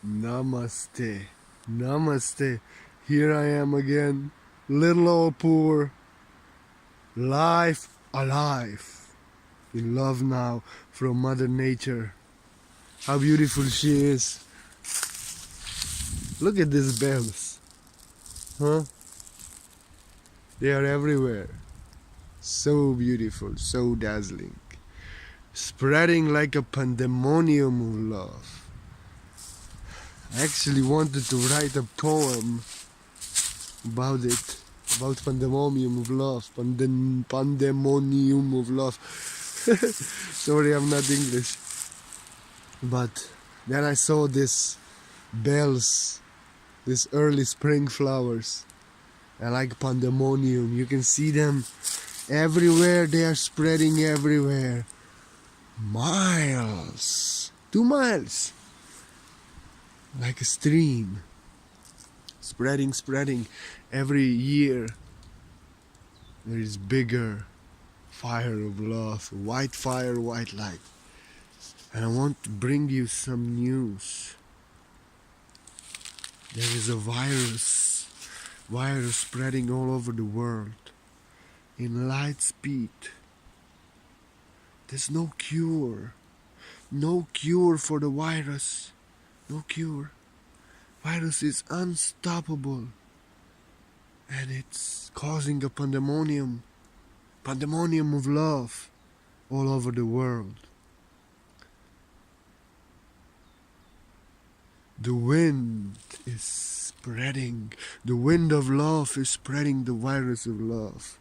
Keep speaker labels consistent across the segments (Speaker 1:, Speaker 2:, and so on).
Speaker 1: Namaste. Namaste. Here I am again. Little old poor. Life alive. In love now from Mother Nature. How beautiful she is. Look at these bells. Huh? They are everywhere. So beautiful, so dazzling. Spreading like a pandemonium of love. I actually wanted to write a poem about it, about pandemonium of love, pandemonium of love. Sorry, I'm not English. But then I saw these bells, these early spring flowers. I like pandemonium. You can see them everywhere. They are spreading everywhere. Miles, 2 miles. Like a stream, spreading. Every year there is bigger fire of love, white fire, white light. And I want to bring you some news. There is a virus spreading all over the world in light speed. There's no cure for the virus. No cure. Virus is unstoppable. And it's causing a pandemonium of love all over the world. The wind is spreading. The wind of love is spreading the virus of love.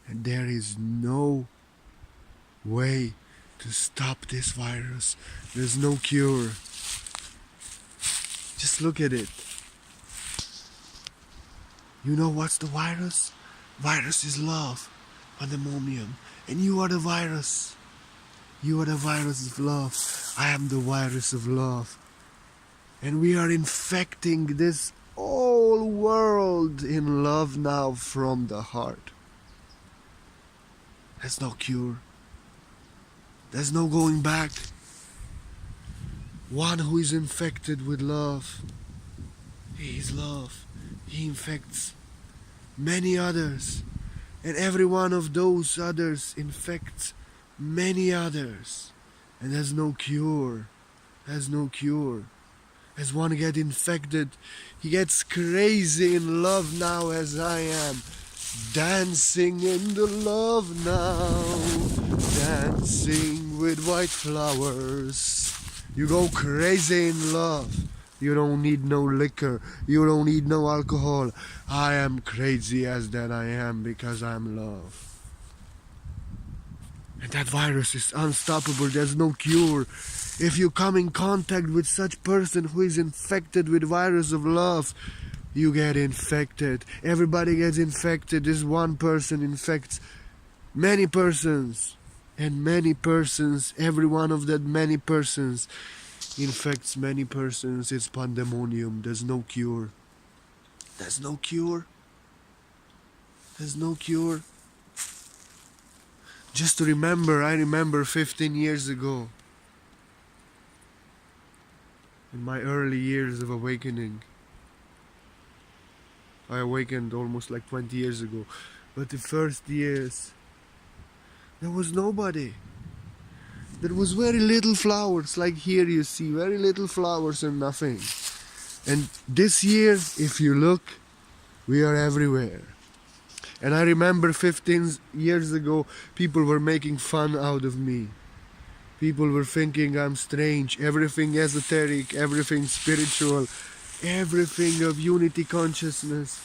Speaker 1: And there is no way to stop this virus. There's no cure. Just look at it. You know what's the virus? Virus is love, pandemonium. And you are the virus. You are the virus of love. I am the virus of love. And we are infecting this whole world in love now from the heart. There's no cure. There's no going back. One who is infected with love, he is love. He infects many others. And every one of those others infects many others. And there's no cure. There's no cure. As one gets infected, he gets crazy in love now as I am. Dancing in the love now. Dancing with white flowers. You go crazy in love. You don't need no liquor. You don't need no alcohol. I am crazy as that I am because I'm love. And that virus is unstoppable. There's no cure. If you come in contact with such person who is infected with virus of love, you get infected. Everybody gets infected. This one person infects many persons. And many persons, every one of that many persons infects many persons. It's pandemonium. There's no cure. There's no cure. There's no cure. Just to remember, I remember 15 years ago, in my early years of awakening. I awakened almost like 20 years ago. But the first years, there was nobody. There was very little flowers, like here you see, very little flowers and nothing. And this year, if you look, we are everywhere. And I remember 15 years ago, people were making fun out of me. People were thinking I'm strange, everything esoteric, everything spiritual, everything of unity consciousness.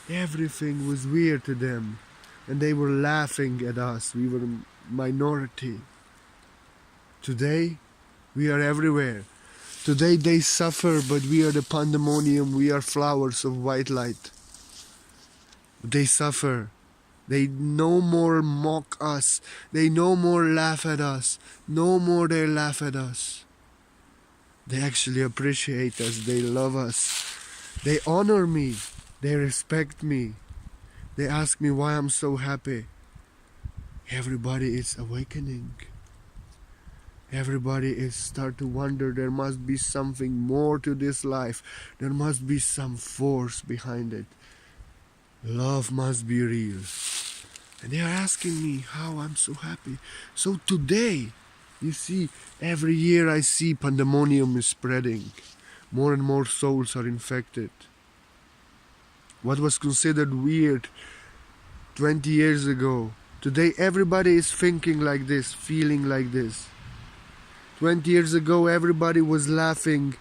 Speaker 1: Everything was weird to them. And they were laughing at us. We were a minority. Today, we are everywhere. Today they suffer, but we are the pandemonium. We are flowers of white light. They suffer. They no more mock us. They no more laugh at us. No more they laugh at us. They actually appreciate us. They love us. They honor me. They respect me. They ask me why I'm so happy. Everybody is awakening. Everybody is start to wonder there must be something more to this life. There must be some force behind it. Love must be real. And they are asking me how I'm so happy. So today, you see, every year I see pandemonium is spreading. More and more souls are infected. What was considered weird 20 years ago, today everybody is thinking like this, feeling like this. 20 years ago everybody was laughing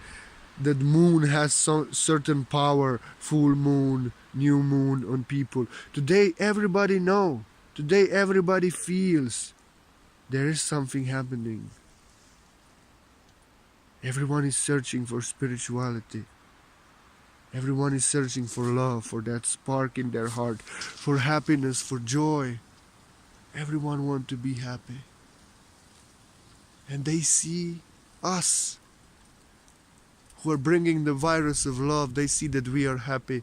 Speaker 1: that moon has some certain power, full moon, new moon on people. Today everybody know. Today everybody feels there is something happening. Everyone is searching for spirituality. Everyone is searching for love, for that spark in their heart, for happiness, for joy. Everyone wants to be happy. And they see us who are bringing the virus of love. They see that we are happy.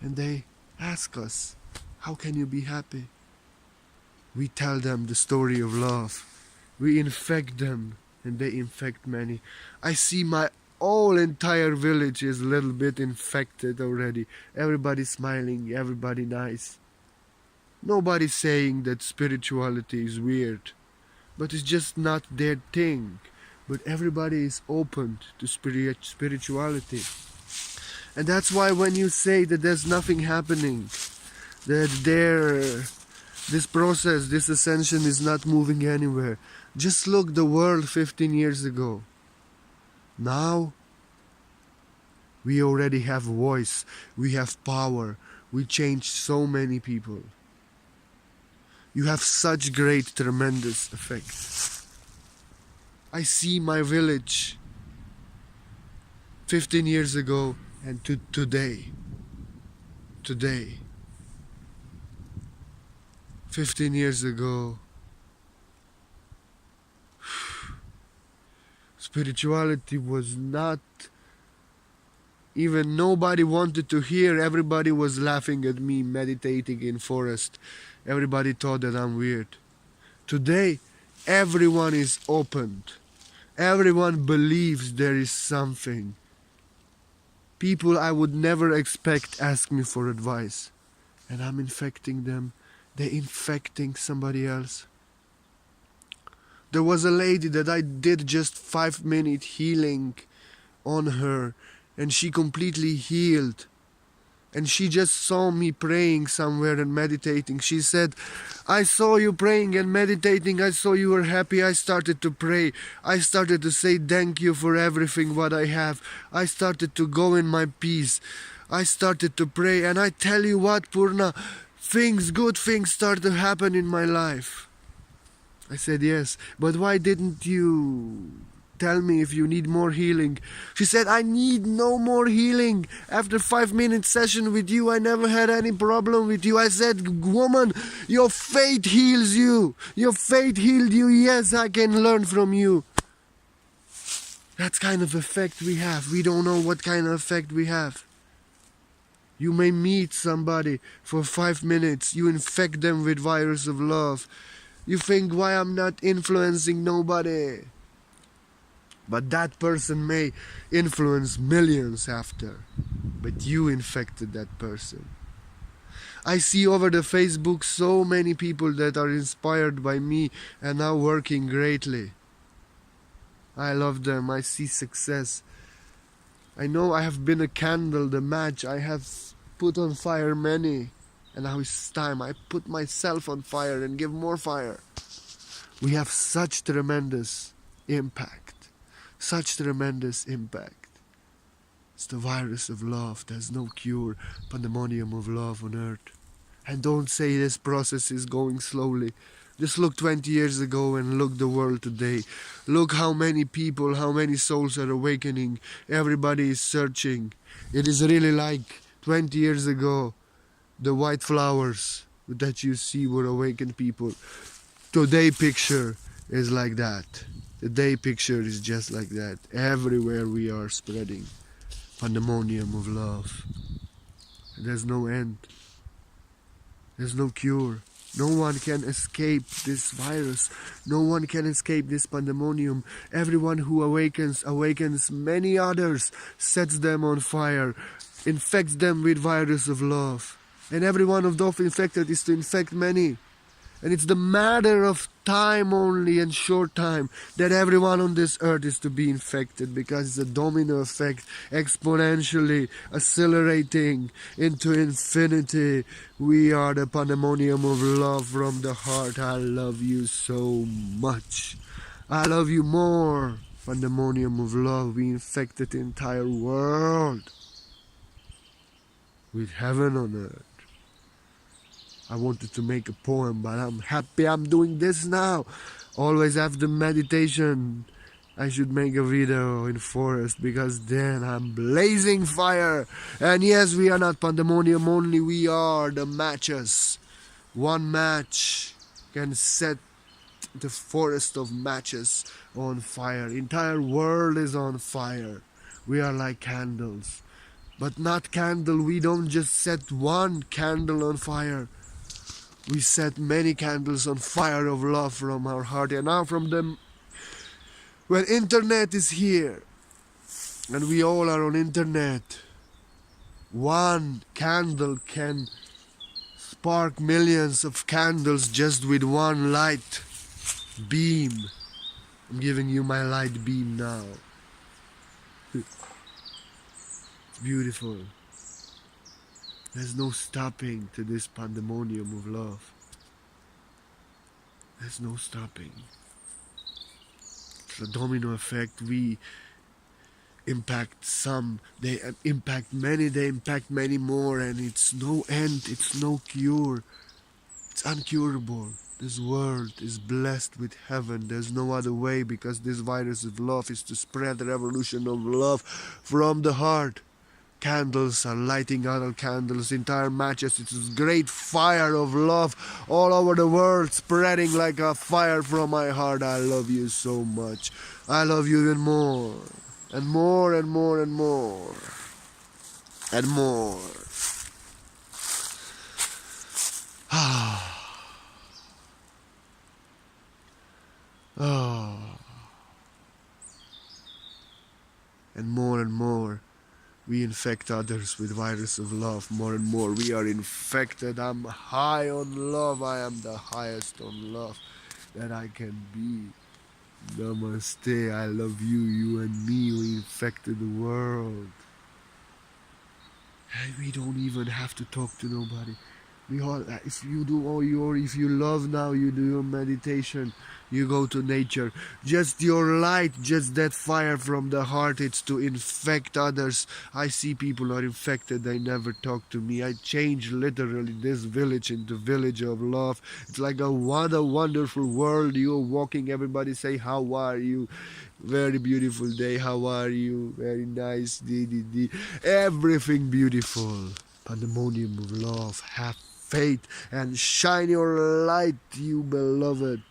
Speaker 1: And they ask us, how can you be happy? We tell them the story of love. We infect them and they infect many. I see my whole entire village is a little bit infected already. Everybody smiling, everybody nice. Nobody saying that spirituality is weird, but it's just not their thing. But everybody is open to spirituality. And that's why when you say that there's nothing happening, that this process, this ascension is not moving anywhere, just look the world 15 years ago. Now, we already have voice, we have power, we changed so many people. You have such great, tremendous effect. I see my village 15 years ago and today. 15 years ago. Spirituality was not even, nobody wanted to hear. Everybody was laughing at me meditating in forest. Everybody thought that I'm weird. Today, everyone is opened. Everyone believes there is something. People I would never expect ask me for advice. And I'm infecting them. They're infecting somebody else. There was a lady that I did just 5-minute healing on her, and she completely healed. And she just saw me praying somewhere and meditating. She said, I saw you praying and meditating. I saw you were happy. I started to pray. I started to say thank you for everything what I have. I started to go in my peace. I started to pray. And I tell you what, Purna, good things start to happen in my life. I said, yes, but why didn't you tell me if you need more healing? She said, I need no more healing. After 5-minute session with you, I never had any problem with you. I said, woman, your faith heals you. Your faith healed you. Yes, I can learn from you. That's kind of effect we have. We don't know what kind of effect we have. You may meet somebody for 5 minutes. You infect them with virus of love. You think, why I'm not influencing nobody? But that person may influence millions after. But you infected that person. I see over the Facebook so many people that are inspired by me and now working greatly. I love them. I see success. I know I have been a candle, the match. I have put on fire many. And now it's time I put myself on fire and give more fire. We have such tremendous impact. Such tremendous impact. It's the virus of love. There's no cure. Pandemonium of love on earth. And don't say this process is going slowly. Just look 20 years ago and look the world today. Look how many people, how many souls are awakening. Everybody is searching. It is really like 20 years ago. The white flowers that you see were awakened people. Today picture is like that. The day picture is just like that. Everywhere we are spreading pandemonium of love. There's no end. There's no cure. No one can escape this virus. No one can escape this pandemonium. Everyone who awakens many others, sets them on fire, infects them with virus of love. And every one of those infected is to infect many. And it's the matter of time only and short time that everyone on this earth is to be infected, because it's a domino effect exponentially accelerating into infinity. We are the pandemonium of love from the heart. I love you so much. I love you more. Pandemonium of love. We infected the entire world with heaven on earth. I wanted to make a poem, but I'm happy I'm doing this now. Always after meditation, I should make a video in forest, because then I'm blazing fire. And yes, we are not pandemonium only, we are the matches. One match can set the forest of matches on fire. Entire world is on fire. We are like candles. But not candle, we don't just set one candle on fire. We set many candles on fire of love from our heart. And now from them, when internet is here, and we all are on internet, one candle can spark millions of candles just with one light beam. I'm giving you my light beam now. It's beautiful. There's no stopping to this pandemonium of love. There's no stopping. It's a domino effect. We impact some, they impact many, they impact many more, and it's no end, it's no cure. It's uncurable. This world is blessed with heaven. There's no other way, because this virus of love is to spread the revolution of love from the heart. Candles are lighting other candles, entire matches. It's a great fire of love all over the world, spreading like a fire from my heart. I love you so much. I love you even more. And more and more and more. And more. And more and more. We infect others with virus of love. More and more we are infected. I'm high on love. I am the highest on love that I can be. Namaste. I love you, you and me. We infected the world. And we don't even have to talk to nobody. We all, if you do all your, if you love now, you do your meditation, you go to nature. Just your light, just that fire from the heart, it's to infect others. I see people are infected, they never talk to me. I change literally this village into village of love. It's like what a wonderful world. You're walking, everybody say, how are you? Very beautiful day, how are you? Very nice, everything beautiful. Pandemonium of love. Have faith and shine your light, you beloved.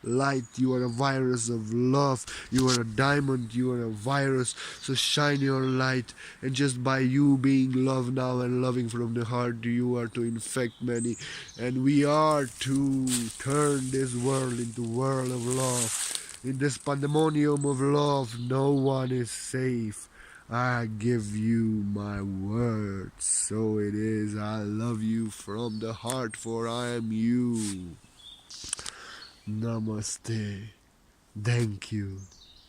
Speaker 1: Light, you are a virus of love. You are a diamond, you are a virus. So shine your light, and just by you being loved now and loving from the heart, you are to infect many. And we are to turn this world into world of love. In this pandemonium of love, no one is safe. I give you my word, so it is. I love you from the heart, for I am you. Namaste. Thank you.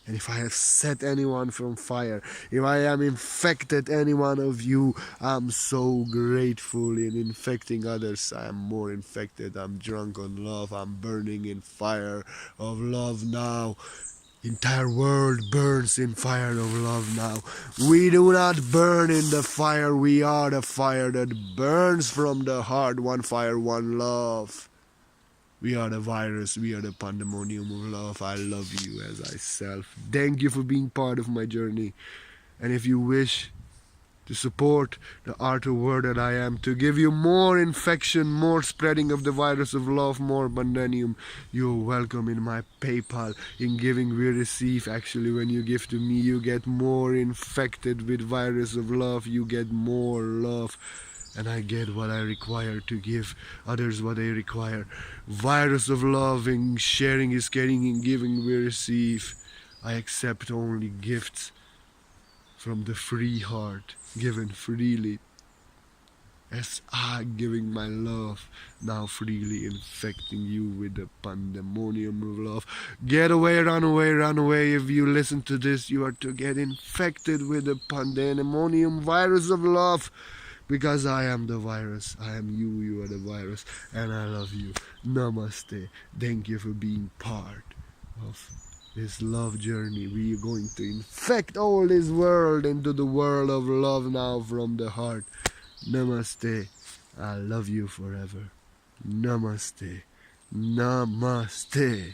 Speaker 1: And if I have set anyone from fire, if I am infected any one of you, I'm so grateful in infecting others. I am more infected. I'm drunk on love. I'm burning in fire of love now. Entire world burns in fire of love now. We do not burn in the fire. We are the fire that burns from the heart. One fire, one love. We are the virus. We are the pandemonium of love. I love you as I self. Thank you for being part of my journey. And if you wish to support the art of word that I am, to give you more infection, more spreading of the virus of love, more pandemonium, you're welcome in my PayPal. In giving we receive. Actually, when you give to me, you get more infected with virus of love. You get more love. and I get what I require to give others what they require. Virus of loving, sharing is caring, and giving we receive. I accept only gifts from the free heart, given freely. As I'm giving my love, now freely infecting you with the pandemonium of love. Get away, run away, run away. If you listen to this, you are to get infected with the pandemonium virus of love. Because I am the virus. I am you, you are the virus. And I love you. Namaste. Thank you for being part of this love journey. We are going to infect all this world into the world of love now from the heart. Namaste. I love you forever. Namaste. Namaste.